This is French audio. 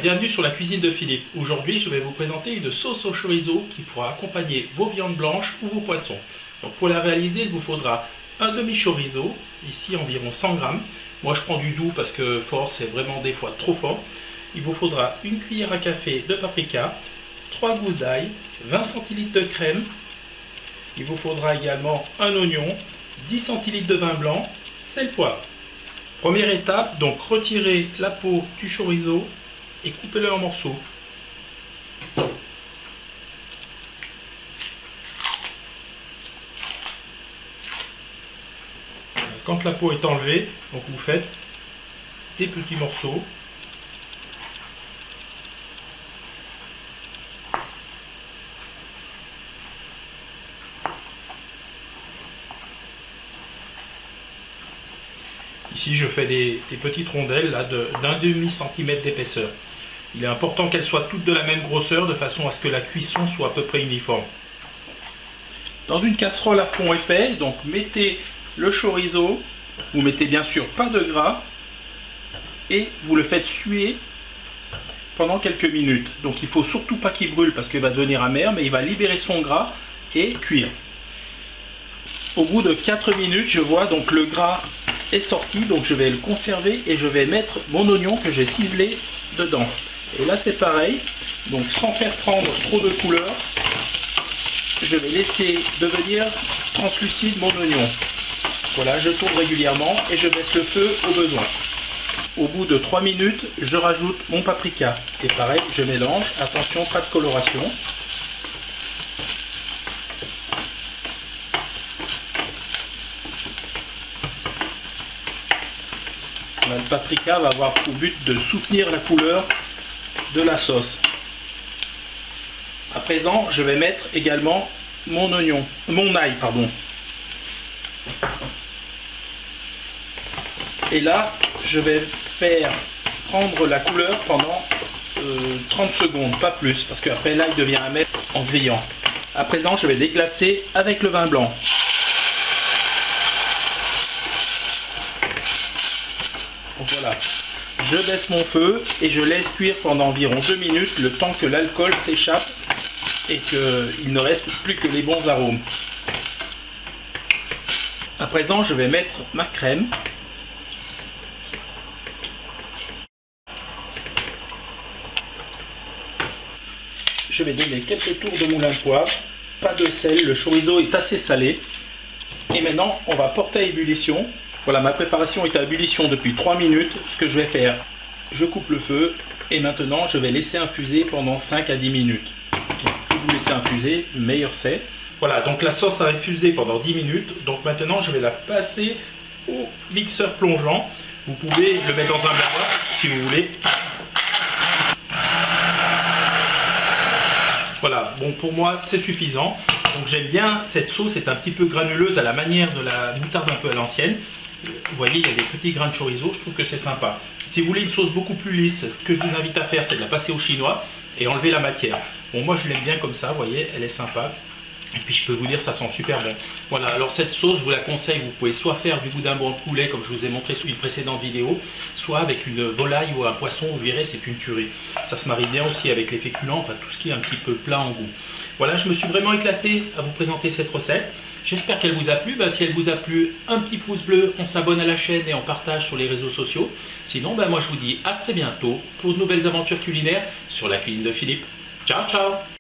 bienvenue sur la cuisine de Philippe. Aujourd'hui, je vais vous présenter une sauce au chorizo qui pourra accompagner vos viandes blanches ou vos poissons. Donc pour la réaliser, il vous faudra un demi-chorizo, ici environ 100 grammes. Moi je prends du doux parce que fort c'est vraiment des fois trop fort. Il vous faudra une cuillère à café de paprika, 3 gousses d'ail, 20 centilitres de crème. Il vous faudra également un oignon, 10 centilitres de vin blanc, sel, poivre. Première étape, donc retirez la peau du chorizo et coupez-le en morceaux. Quand la peau est enlevée, donc vous faites des petits morceaux. Ici, je fais des petites rondelles d'un demi-centimètre d'épaisseur. Il est important qu'elles soient toutes de la même grosseur, de façon à ce que la cuisson soit à peu près uniforme. Dans une casserole à fond épais, donc mettez le chorizo, vous mettez bien sûr pas de gras, et vous le faites suer pendant quelques minutes. Donc il ne faut surtout pas qu'il brûle parce qu'il va devenir amer, mais il va libérer son gras et cuire. Au bout de 4 minutes, je vois donc le gras est sorti, donc je vais le conserver et je vais mettre mon oignon que j'ai ciselé dedans. Et là c'est pareil, donc sans faire prendre trop de couleur, je vais laisser devenir translucide mon oignon. Voilà, je tourne régulièrement et je baisse le feu au besoin. Au bout de 3 minutes, je rajoute mon paprika. Et pareil, je mélange, attention, pas de coloration. Le paprika va avoir pour but de soutenir la couleur de la sauce. À présent, je vais mettre également mon ail, pardon. Et là, je vais faire prendre la couleur pendant 30 secondes, pas plus, parce qu'après l'ail devient amer en grillant. À présent, je vais déglacer avec le vin blanc. Donc voilà, je baisse mon feu et je laisse cuire pendant environ 2 minutes, le temps que l'alcool s'échappe et qu'il ne reste plus que les bons arômes. À présent, je vais mettre ma crème. Je vais donner quelques tours de moulin de poivre, pas de sel, le chorizo est assez salé. Et maintenant, on va porter à ébullition. Voilà, ma préparation est à ébullition depuis 3 minutes. Ce que je vais faire, je coupe le feu et maintenant je vais laisser infuser pendant 5 à 10 minutes. Plus vous laissez infuser, meilleur c'est. Voilà, donc la sauce a infusé pendant 10 minutes. Donc maintenant, je vais la passer au mixeur plongeant. Vous pouvez le mettre dans un beurre si vous voulez. Voilà, bon pour moi c'est suffisant. Donc j'aime bien cette sauce, c'est un petit peu granuleuse à la manière de la moutarde un peu à l'ancienne. Vous voyez, il y a des petits grains de chorizo, je trouve que c'est sympa. Si vous voulez une sauce beaucoup plus lisse, ce que je vous invite à faire, c'est de la passer au chinois et enlever la matière. Bon, moi je l'aime bien comme ça, vous voyez, elle est sympa. Et puis je peux vous dire, ça sent super bon. Voilà, alors cette sauce, je vous la conseille, vous pouvez soit faire du boudin blanc de poulet, comme je vous ai montré sur une précédente vidéo, soit avec une volaille ou un poisson, vous verrez, c'est une tuerie. Ça se marie bien aussi avec les féculents, enfin tout ce qui est un petit peu plat en goût. Voilà, je me suis vraiment éclaté à vous présenter cette recette. J'espère qu'elle vous a plu. Si elle vous a plu, un petit pouce bleu, on s'abonne à la chaîne et on partage sur les réseaux sociaux. Sinon, moi je vous dis à très bientôt pour de nouvelles aventures culinaires sur la cuisine de Philippe. Ciao, ciao!